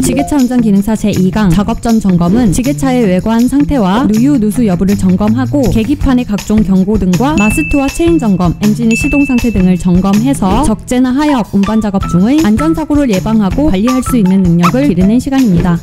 지게차 운전 기능사 제2강 작업 전 점검은 지게차의 외관 상태와 누유, 누수 여부를 점검하고 계기판의 각종 경고 등과 마스트와 체인 점검, 엔진의 시동 상태 등을 점검해서 적재나 하역, 운반 작업 중의 안전사고를 예방하고 관리할 수 있는 능력을 기르는 시간입니다.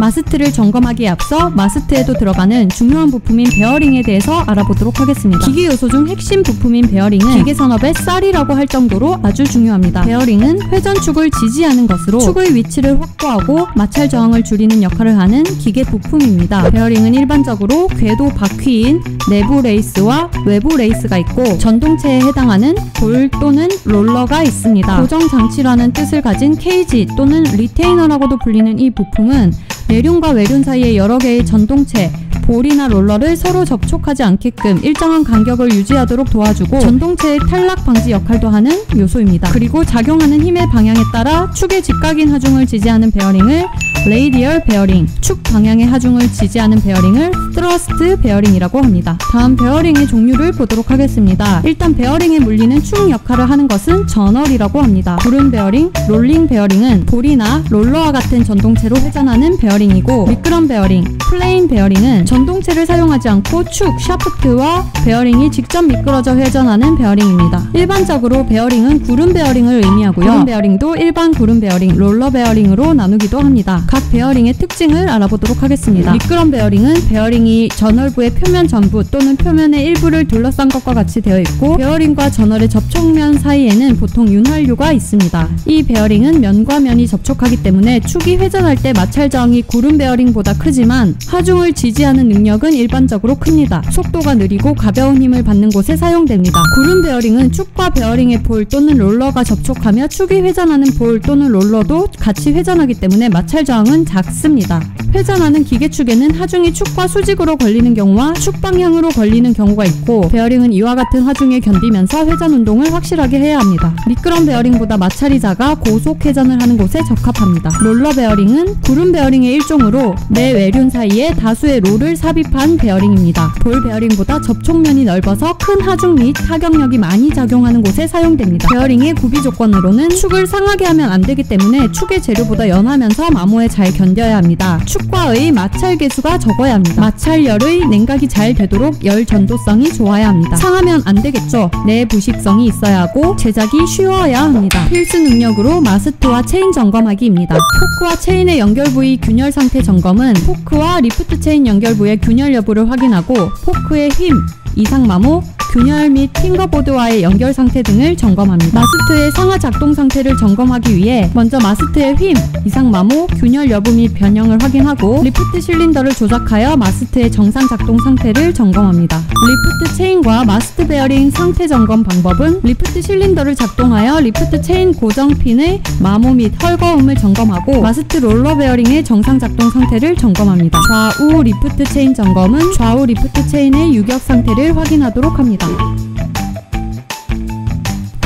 마스트를 점검하기에 앞서 마스트에도 들어가는 중요한 부품인 베어링에 대해서 알아보도록 하겠습니다. 기계 요소 중 핵심 부품인 베어링은 기계 산업의 쌀이라고 할 정도로 아주 중요합니다. 베어링은 회전축을 지지하는 것으로 축의 위치를 확보하고 마찰 저항을 줄이는 역할을 하는 기계 부품입니다. 베어링은 일반적으로 궤도 바퀴인 내부 레이스와 외부 레이스가 있고 전동체에 해당하는 볼 또는 롤러가 있습니다. 고정 장치라는 뜻을 가진 케이지 또는 리테이너라고도 불리는 이 부품은 내륜과 외륜 사이의 여러 개의 전동체, 볼이나 롤러를 서로 접촉하지 않게끔 일정한 간격을 유지하도록 도와주고 전동체의 탈락 방지 역할도 하는 요소입니다. 그리고 작용하는 힘의 방향에 따라 축의 직각인 하중을 지지하는 베어링을 레이디얼 베어링, 축 방향의 하중을 지지하는 베어링을 스러스트 베어링이라고 합니다. 다음 베어링의 종류를 보도록 하겠습니다. 일단 베어링에 물리는 축 역할을 하는 것은 저널이라고 합니다. 구름 베어링, 롤링 베어링은 볼이나 롤러와 같은 전동체로 회전하는 베어링이고 미끄럼 베어링, 플레인 베어링은 전동체를 사용하지 않고 축, 샤프트와 베어링이 직접 미끄러져 회전하는 베어링입니다. 일반적으로 베어링은 구름 베어링을 의미하고요. 구름 베어링도 일반 구름 베어링, 롤러 베어링으로 나누기도 합니다. 각 베어링의 특징을 알아보도록 하겠습니다. 미끄럼 베어링은 베어링이 저널부의 표면 전부 또는 표면의 일부를 둘러싼 것과 같이 되어 있고 베어링과 저널의 접촉면 사이에는 보통 윤활유가 있습니다. 이 베어링은 면과 면이 접촉하기 때문에 축이 회전할 때 마찰 저항이 구름 베어링보다 크지만 하중을 지지하는 능력은 일반적으로 큽니다. 속도가 느리고 가벼운 힘을 받는 곳에 사용됩니다. 구름 베어링은 축과 베어링의 볼 또는 롤러가 접촉하며 축이 회전하는 볼 또는 롤러도 같이 회전하기 때문에 마찰 저항은 작습니다. 회전하는 기계축에는 하중이 축과 수직으로 걸리는 경우와 축 방향으로 걸리는 경우가 있고 베어링은 이와 같은 하중에 견디면서 회전 운동을 확실하게 해야 합니다. 미끄럼 베어링보다 마찰이 작아 고속 회전을 하는 곳에 적합합니다. 롤러 베어링은 구름 베어링의 일종으로 내 외륜 사이에 다수의 롤을 삽입한 베어링입니다. 볼 베어링보다 접촉면이 넓어서 큰 하중 및 타격력이 많이 작용하는 곳에 사용됩니다. 베어링의 구비 조건으로는 축을 상하게 하면 안 되기 때문에 축의 재료보다 연하면서 마모에 잘 견뎌야 합니다. 축과의 마찰 계수가 적어야 합니다. 마찰열의 냉각이 잘 되도록 열 전도성이 좋아야 합니다. 상하면 안 되겠죠. 내부식성이 있어야 하고 제작이 쉬워야 합니다. 필수 능력으로 마스트와 체인 점검하기입니다. 포크와 체인의 연결 부위 균열 상태 점검은 포크와 리프트 체인 연결 부의 균열 여부를 확인하고 포크의 힘, 이상 마모, 균열 및 핑거보드와의 연결 상태 등을 점검합니다. 마스트의 상하 작동 상태를 점검하기 위해 먼저 마스트의 힘, 이상 마모, 균열 여부 및 변형을 확인하고 리프트 실린더를 조작하여 마스트의 정상 작동 상태를 점검합니다. 리프트 체인과 마스트 베어링 상태 점검 방법은 리프트 실린더를 작동하여 리프트 체인 고정 핀의 마모 및 헐거움을 점검하고 마스트 롤러 베어링의 정상 작동 상태를 점검합니다. 좌우 리프트 체인 점검은 좌우 리프트 체인의 유격 상태를 확인하도록 합니다.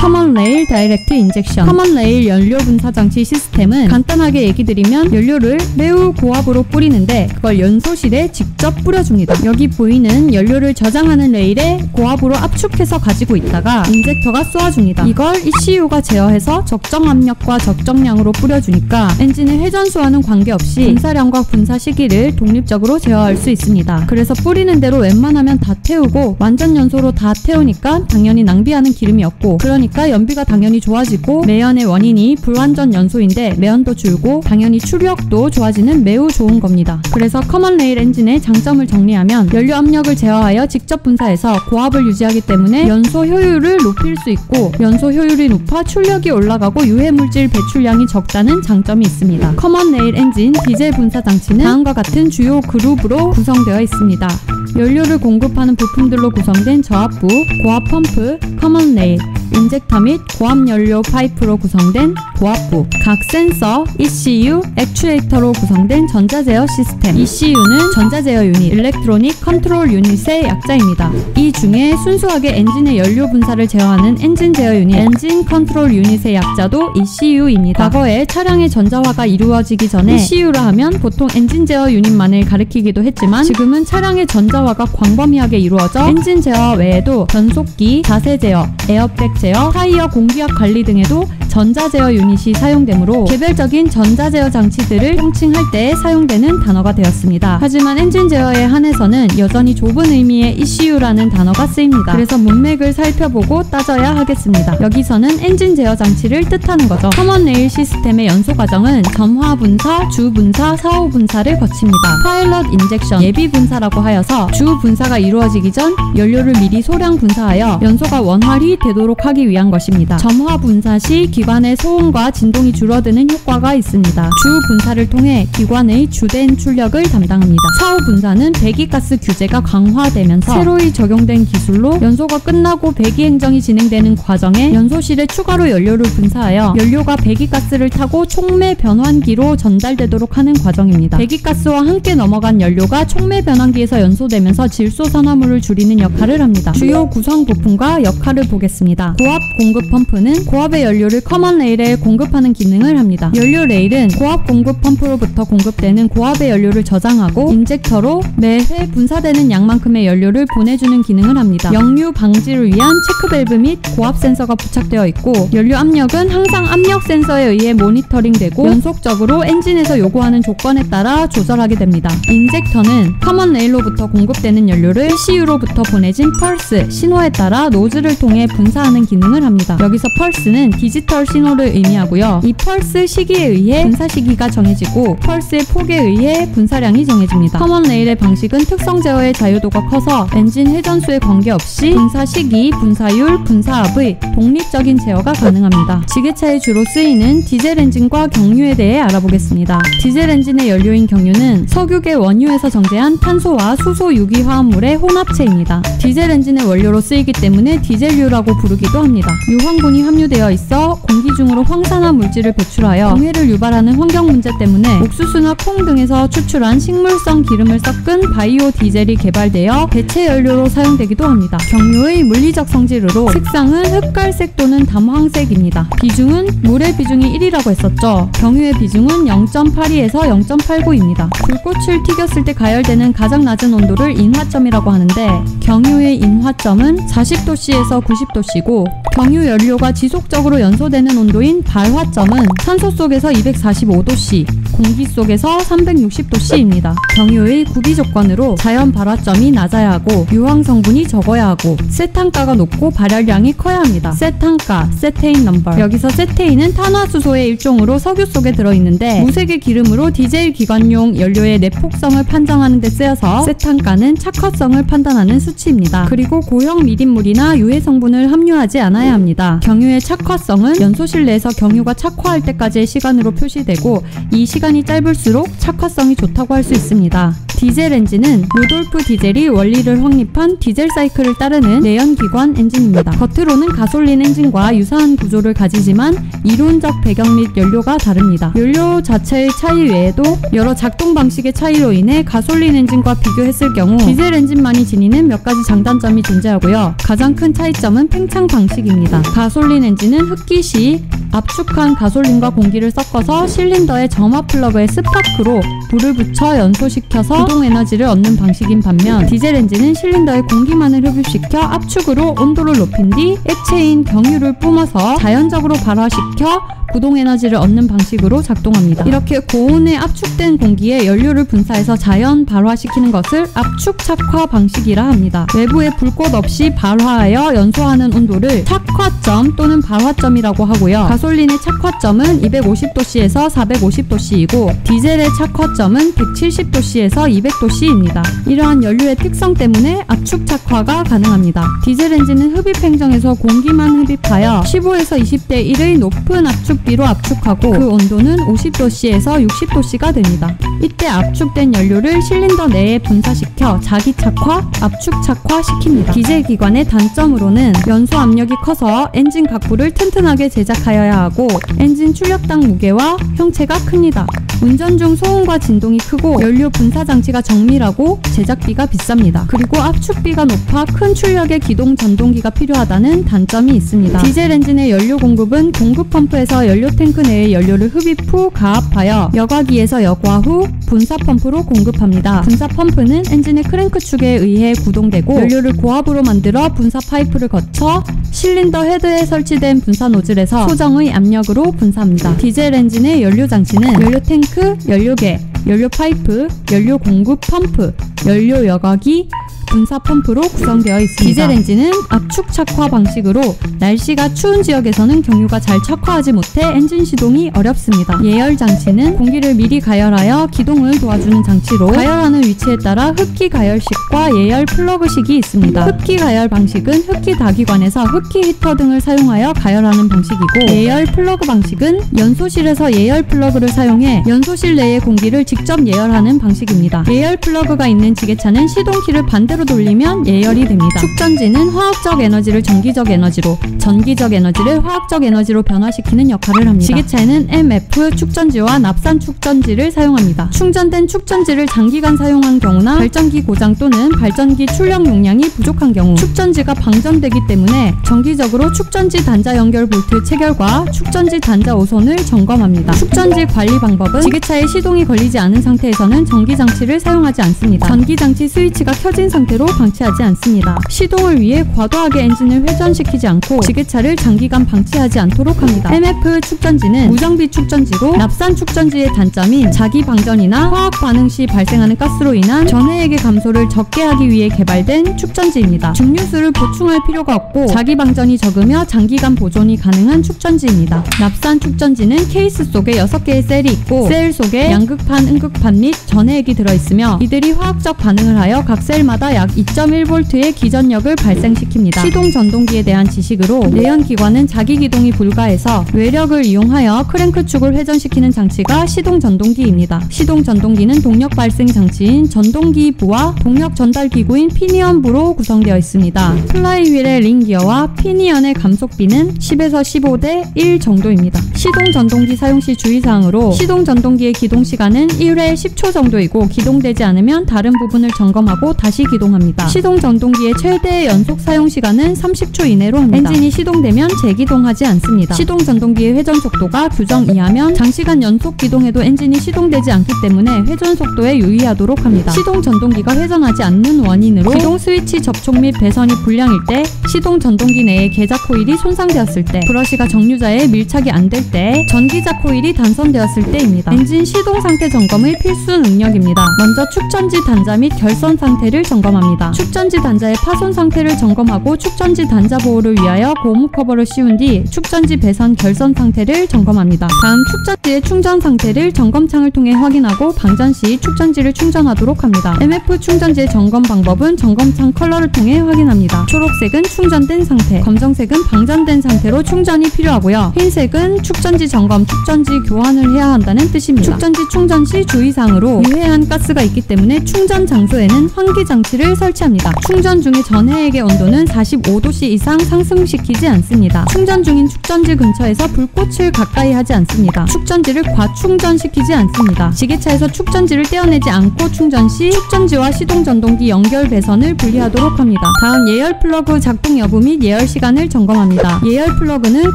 커먼 레일 다이렉트 인젝션. 커먼 레일 연료 분사 장치 시스템은 간단하게 얘기 드리면 연료를 매우 고압으로 뿌리는데 그걸 연소실에 직접 뿌려줍니다. 여기 보이는 연료를 저장하는 레일에 고압으로 압축해서 가지고 있다가 인젝터가 쏘아줍니다. 이걸 ECU가 제어해서 적정 압력과 적정량으로 뿌려주니까 엔진의 회전수와는 관계없이 분사량과 분사 시기를 독립적으로 제어할 수 있습니다. 그래서 뿌리는 대로 웬만하면 다 태우고 완전 연소로 다 태우니까 당연히 낭비하는 기름이 없고 그러니까 연비가 당연히 좋아지고 매연의 원인이 불완전 연소인데 매연도 줄고 당연히 추력도 좋아지는 매우 좋은 겁니다. 그래서 커먼 레일 엔진의 장점을 정리하면 연료 압력을 제어하여 직접 분사해서 고압을 유지하기 때문에 연소 효율을 높일 수 있고 연소 효율이 높아 출력이 올라가고 유해물질 배출량이 적다는 장점이 있습니다. 커먼 레일 엔진 디젤 분사 장치는 다음과 같은 주요 그룹으로 구성되어 있습니다. 연료를 공급하는 부품들로 구성된 저압부, 고압 펌프, 커먼 레일, 인젝터 및 고압연료 파이프로 구성된 고압부, 각 센서, ECU, 액추에이터로 구성된 전자제어 시스템. ECU는 전자제어 유닛, 일렉트로닉 컨트롤 유닛의 약자입니다. 이 중에 순수하게 엔진의 연료 분사를 제어하는 엔진 제어 유닛, 엔진 컨트롤 유닛의 약자도 ECU입니다. 과거에 차량의 전자화가 이루어지기 전에 ECU라 하면 보통 엔진 제어 유닛만을 가리키기도 했지만 지금은 차량의 전자화가 광범위하게 이루어져 엔진 제어 외에도 변속기, 자세 제어, 에어백 제어, 타이어 공기압 관리 등에도 전자제어 유닛이 사용되므로 개별적인 전자제어 장치들을 통칭할 때 사용되는 단어가 되었습니다. 하지만 엔진 제어에 한해서는 여전히 좁은 의미의 ECU라는 단어가 쓰입니다. 그래서 문맥을 살펴보고 따져야 하겠습니다. 여기서는 엔진 제어 장치를 뜻하는 거죠. 커먼 레일 시스템의 연소 과정은 점화 분사, 주 분사, 사후 분사를 거칩니다. 파일럿 인젝션, 예비 분사라고 하여서 주 분사가 이루어지기 전 연료를 미리 소량 분사하여 연소가 원활히 되도록 하기 위한 것입니다. 점화 분사 시 기관의 소음과 진동이 줄어드는 효과가 있습니다. 주 분사를 통해 기관의 주된 출력을 담당합니다. 사후 분사는 배기가스 규제가 강화되면서 새로이 적용된 기술로 연소가 끝나고 배기 행정이 진행되는 과정에 연소실에 추가로 연료를 분사하여 연료가 배기가스를 타고 촉매 변환기로 전달되도록 하는 과정입니다. 배기가스와 함께 넘어간 연료가 촉매 변환기에서 연소되면서 질소산화물을 줄이는 역할을 합니다. 주요 구성 부품과 역할을 보겠습니다. 고압 공급 펌프는 고압의 연료를 커먼 레일에 공급하는 기능을 합니다. 연료 레일은 고압 공급 펌프로부터 공급되는 고압의 연료를 저장하고 인젝터로 매회 분사되는 양만큼의 연료를 보내주는 기능을 합니다. 역류 방지를 위한 체크밸브 및 고압 센서가 부착되어 있고 연료 압력은 항상 압력 센서에 의해 모니터링되고 연속적으로 엔진에서 요구하는 조건에 따라 조절하게 됩니다. 인젝터는 커먼 레일로부터 공급되는 연료를 ECU로부터 보내진 펄스, 신호에 따라 노즐을 통해 분사하는 기능을 합니다. 여기서 펄스는 디지털 신호를 의미하고요. 이 펄스 시기에 의해 분사 시기가 정해지고 펄스의 폭에 의해 분사량이 정해집니다. 커먼 레일의 방식은 특성 제어의 자유도가 커서 엔진 회전수에 관계없이 분사 시기, 분사율, 분사압의 독립적인 제어가 가능합니다. 지게차에 주로 쓰이는 디젤 엔진과 경유에 대해 알아보겠습니다. 디젤 엔진의 연료인 경유는 석유계 원유에서 정제한 탄소와 수소 유기화합물의 혼합체입니다. 디젤 엔진의 원료로 쓰이기 때문에 디젤유라고 부르기도 합니다. 유황분이 함유되어 있어 공기 중으로 황산화 물질을 배출하여 공해를 유발하는 환경 문제 때문에 옥수수나 콩 등에서 추출한 식물성 기름을 섞은 바이오 디젤이 개발되어 대체 연료로 사용되기도 합니다. 경유의 물리적 성질으로 색상은 흑갈색 또는 담황색입니다. 비중은 물의 비중이 1이라고 했었죠. 경유의 비중은 0.82에서 0.89입니다. 불꽃을 튀겼을 때 가열되는 가장 낮은 온도를 인화점이라고 하는데 경유의 인화점은 40도씨에서 90도씨고 경유 연료가 지속적으로 연소되는 온도인 발화점은 산소 속에서 245도씨, 공기 속에서 360도씨입니다. 경유의 구비 조건으로 자연 발화점이 낮아야 하고 유황 성분이 적어야 하고 세탄가가 높고 발열량이 커야 합니다. 세탄가, 세테인 넘버. 여기서 세테인은 탄화수소의 일종으로 석유 속에 들어있는데 무색의 기름으로 디젤 기관용 연료의 내폭성을 판정하는 데 쓰여서 세탄가는 착화성을 판단하는 수치입니다. 그리고 고형 미린물이나 유해 성분을 함유하지 않아야 합니다. 경유의 착화성은 연소실 내에서 경유가 착화할 때까지의 시간으로 표시되고 이 시간이 짧을수록 착화성이 좋다고 할 수 있습니다. 디젤 엔진은 루돌프 디젤이 원리를 확립한 디젤 사이클을 따르는 내연기관 엔진입니다. 겉으로는 가솔린 엔진과 유사한 구조를 가지지만 이론적 배경 및 연료가 다릅니다. 연료 자체의 차이 외에도 여러 작동 방식의 차이로 인해 가솔린 엔진과 비교했을 경우 디젤 엔진만이 지니는 몇 가지 장단점이 존재하고요. 가장 큰 차이점은 팽창 방식입니다. 가솔린 엔진은 흡기 시 압축한 가솔린과 공기를 섞어서 실린더의 점화 플러그에 스파크로 불을 붙여 연소시켜서 구동 에너지를 얻는 방식인 반면 디젤 엔진은 실린더에 공기만을 흡입시켜 압축으로 온도를 높인 뒤 액체인 경유를 뿜어서 자연적으로 발화시켜 구동 에너지를 얻는 방식으로 작동합니다. 이렇게 고온에 압축된 공기에 연료를 분사해서 자연 발화시키는 것을 압축 착화 방식이라 합니다. 외부에 불꽃 없이 발화하여 연소하는 온도를 착화점 또는 발화점이라고 하고요. 가솔린의 착화점은 250도씨에서 450도씨이고 디젤의 착화점은 170도씨에서 200도씨입니다. 이러한 연료의 특성 때문에 압축 착화가 가능합니다. 디젤 엔진은 흡입 행정에서 공기만 흡입하여 15에서 20대 1의 높은 압축비로 압축하고 그 온도는 50도씨에서 60도씨가 됩니다. 이때 압축된 연료를 실린더 내에 분사시켜 자기 착화, 압축 착화 시킵니다. 디젤 기관의 단점으로는 연소 압력이 커서 엔진 각부를 튼튼하게 제작하여야 하고 엔진 출력당 무게와 형체가 큽니다. 운전 중 소음과 진동이 크고 연료 분사 장치가 정밀하고 제작비가 비쌉니다. 그리고 압축비가 높아 큰 출력의 기동 전동기가 필요하다는 단점이 있습니다. 디젤 엔진의 연료 공급은 공급 펌프에서 연료 탱크 내의 연료를 흡입 후 가압하여 여과기에서 여과 후 분사 펌프로 공급합니다. 분사 펌프는 엔진의 크랭크축에 의해 구동되고 연료를 고압으로 만들어 분사 파이프를 거쳐 실린더 헤드에 설치된 분사 노즐에서 소정의 압력으로 분사합니다. 디젤 엔진의 연료 장치는 연료 탱크, 연료계, 연료 파이프, 연료 공급 펌프, 연료 여과기, 분사 펌프로 구성되어 있습니다. 디젤 엔진은 압축 착화 방식으로 날씨가 추운 지역에서는 경유가 잘 착화하지 못해 엔진 시동이 어렵습니다. 예열 장치는 공기를 미리 가열하여 기동을 도와주는 장치로 가열하는 위치에 따라 흡기 가열식과 예열 플러그식이 있습니다. 흡기 가열 방식은 흡기 다기관에서 흡기 히터 등을 사용하여 가열하는 방식이고, 예열 플러그 방식은 연소실에서 예열 플러그를 사용해 연소실 내의 공기를 직접 예열하는 방식입니다. 예열 플러그가 있는 지게차는 시동키를 반대로 돌리면 예열이 됩니다. 축전지는 화학적 에너지를 전기적 에너지로, 전기적 에너지를 화학적 에너지로 변화시키는 역할을 합니다. 지게차에는 MF 축전지와 납산 축전지를 사용합니다. 충전된 축전지를 장기간 사용한 경우나 발전기 고장 또는 발전기 출력 용량이 부족한 경우, 축전지가 방전되기 때문에 정기적으로 축전지 단자 연결 볼트 체결과 축전지 단자 오선을 점검합니다. 축전지 관리 방법은 지게차에 시동이 걸리지 않은 상태에서는 전기장치를 사용하지 않습니다. 전기장치 스위치가 켜진 상태로 방치하지 않습니다. 시동을 위해 과도하게 엔진을 회전시키지 않고 지게차를 장기간 방치하지 않도록 합니다. MF 축전지는 무정비 축전지로 납산 축전지의 단점인 자기 방전이나 화학 반응 시 발생하는 가스로 인한 전해액의 감소를 적게 하기 위해 개발된 축전지입니다. 중류수를 보충할 필요가 없고 자기 방전이 적으며 장기간 보존이 가능한 축전지입니다. 납산 축전지는 케이스 속에 6개의 셀이 있고 셀 속에 양극판, 음극판 및 전해액이 들어있으며 이들이 화학적 반응을 하여 각 셀마다 약 2.1V의 기전력을 발생시킵니다. 시동 전동기에 대한 지식으로 내연기관은 자기 기동이 불가해서 외력을 이용하여 크랭크축을 회전시키는 장치가 시동 전동기입니다. 시동 전동기는 동력 발생 장치인 전동기부와 동력 전달 기구인 피니언부로 구성되어 있습니다. 플라이휠의 링기어와 피니언의 감속비는 10에서 15대 1 정도입니다. 시동 전동기 사용 시 주의사항으로 시동 전동기의 기동 시간은 1회 10초 정도이고 기동되지 않으면 다른 부분을 점검하고 다시 기동합니다. 시동 전동기의 최대 연속 사용 시간은 30초 이내로 합니다. 엔진이 시동되면 재기동하지 않습니다. 시동 전동기의 회전 속도가 규정 이하면 장시간 연속 기동해도 엔진이 시동되지 않기 때문에 회전 속도에 유의하도록 합니다. 시동 전동기가 회전하지 않는 원인으로 기동 스위치 접촉 및 배선이 불량일 때, 시동 전동기 내의 계자 코일이 손상되었을 때, 브러시가 정류자에 밀착이 안 될 때, 전기자 코일이 단선되었을 때입니다. 엔진 시동 상태 점검의 필수 능력입니다. 먼저 축전지 단자 및 결선 상태를 점검합니다. 축전지 단자의 파손 상태를 점검하고 축전지 단자 보호를 위하여 고무 커버를 씌운 뒤 축전지 배선 결선 상태를 점검합니다. 다음 축전지의 충전 상태를 점검창을 통해 확인하고 방전 시 축전지를 충전하도록 합니다. MF 충전지의 점검 방법은 점검창 컬러를 통해 확인합니다. 초록색은 충전된 상태, 검정색은 방전된 상태로 충전이 필요하고요. 흰색은 축전지 점검, 축전지 교환을 해야 한다는 뜻입니다. 축전지 충전 시 주의사항으로 유해한 가스가 있기 때문에 충전 장소에는 환기 장치를 설치합니다. 충전 중의 전해액의 온도는 45도씨 이상 상승시키지 않습니다. 충전 중인 축전지 근처에서 불꽃을 가까이 하지 않습니다. 축전지를 과충전시키지 않습니다. 지게차에서 축전지를 떼어내지 않고 충전 시 축전지와 시동 전동기 연결 배선을 분리하도록 합니다. 다음 예열 플러그 작동 여부 및 예열 시간을 점검합니다. 예열 플러그는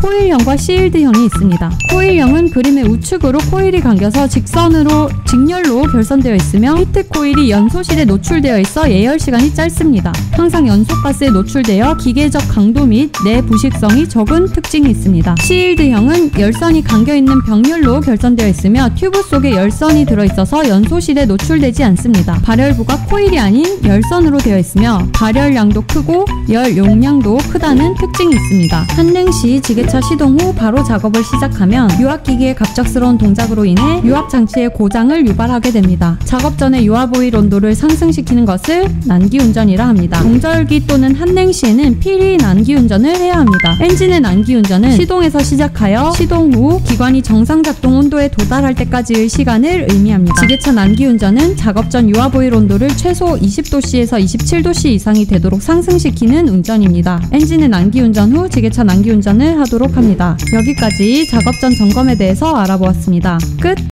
코일형과 실드형이 있습니다. 코일형은 그림의 우측으로 코일이 감겨서 직렬로 결선되어 있으며 히트 코일이 연소실에 노출되어 있어 예열 시간이 짧습니다. 항상 연소가스에 노출되어 기계적 강도 및 내부식성이 적은 특징이 있습니다. 시일드형은 열선이 감겨있는 병렬로 결선되어 있으며 튜브 속에 열선이 들어있어서 연소실에 노출되지 않습니다. 발열부가 코일이 아닌 열선으로 되어 있으며 발열량도 크고 열 용량도 크다는 특징이 있습니다. 한냉 시 지게차 시동 후 바로 작업을 시작하면 유압기기의 갑작스러운 동작으로 인해 유압장치의 고장을 유발하게 됩니다. 작업 전에 유압오일 온도를 상승시키는 것을 난기운전이라 합니다. 동절기 또는 한냉 시에는 필히 난기운전을 해야 합니다. 엔진의 난기운전은 시동에서 시작하여 시동 후 기관이 정상 작동 온도에 도달할 때까지의 시간을 의미합니다. 지게차 난기운전은 작업 전 유압오일 온도를 최소 20도씨에서 27도씨 이상이 되도록 상승시키는 운전입니다. 엔진의 난기운전 후 지게차 난기운전을 하도록 합니다. 여기까지 작업 전 점검에 대해서 알아보았습니다. 끝!